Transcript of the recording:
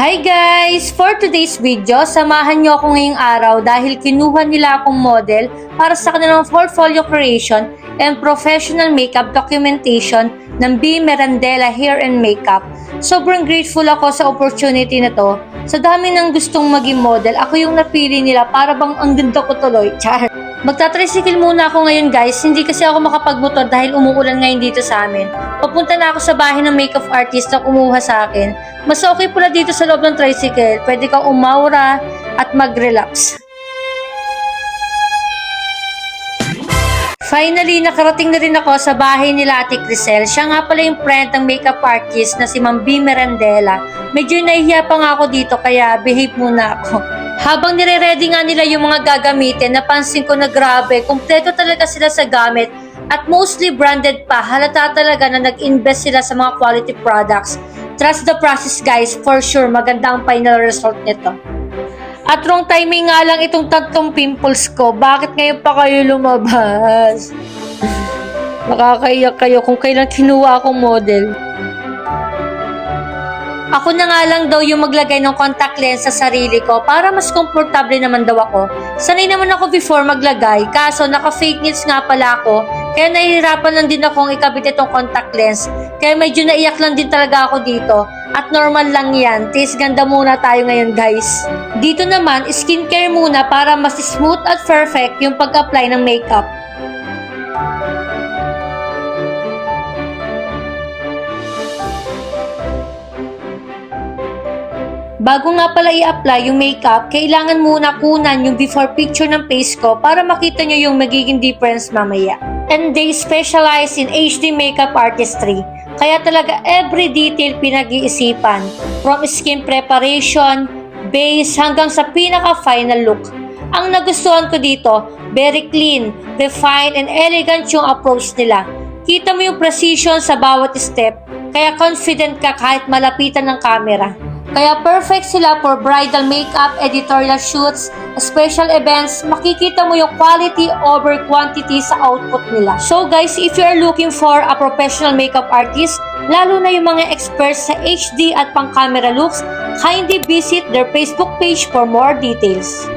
Hi guys! For today's video, samahan nyo ako ngayong araw dahil kinuha nila akong model para sa kanilang portfolio creation and professional makeup documentation ng B. Mirandela Hair and Makeup. Sobrang grateful ako sa opportunity na to. Sa dami ng gustong maging model, ako yung napili nila para bang ang ganda ko tuloy. Char! Magta-tricycle muna ako ngayon guys, hindi kasi ako makapagmotor dahil umuulan ngayon dito sa amin. Papunta na ako sa bahay ng makeup artist na kumuha sa akin. Mas okay pala dito sa loob ng tricycle, pwede kang umaura at mag-relax. Finally, nakarating na rin ako sa bahay nila Ate Crisel. Siya nga pala yung friend ng makeup artist na si Ma'am B. Mirandela. Medyo nahihiya pa nga ako dito kaya behave muna ako. Habang nire-ready nga nila yung mga gagamitin, napansin ko na grabe, kumpleto talaga sila sa gamit at mostly branded pa. Halata talaga na nag-invest sila sa mga quality products. Trust the process guys, for sure maganda ang final result nito. At wrong timing nga lang itong tatlong pimples ko. Bakit ngayon pa kayo lumabas? Nakakaiyak kayo kung kailan kinuha akong model. Ako na nga lang daw yung maglagay ng contact lens sa sarili ko para mas komportable naman daw ako. Sanay naman ako before maglagay, kaso naka-fake nails nga pala ako, kaya nahihirapan lang din akong ikabit itong contact lens. Kaya medyo naiyak lang din talaga ako dito. At normal lang yan, taste ganda muna tayo ngayon guys. Dito naman, skincare muna para mas smooth at perfect yung pag-apply ng makeup. Bago nga pala i-apply yung makeup, kailangan muna kunan yung before picture ng face ko para makita nyo yung magiging difference mamaya. And they specialize in HD makeup artistry. Kaya talaga every detail pinag-iisipan. From skin preparation, base, hanggang sa pinaka-final look. Ang nagustuhan ko dito, very clean, refined, and elegant yung approach nila. Kita mo yung precision sa bawat step, kaya confident ka kahit malapitan ng camera. Kaya perfect sila for bridal makeup, editorial shoots, special events. Makikita mo yung quality over quantity sa output nila. So guys, if you are looking for a professional makeup artist, lalo na yung mga experts sa HD at pang-camera looks, kindly visit their Facebook page for more details.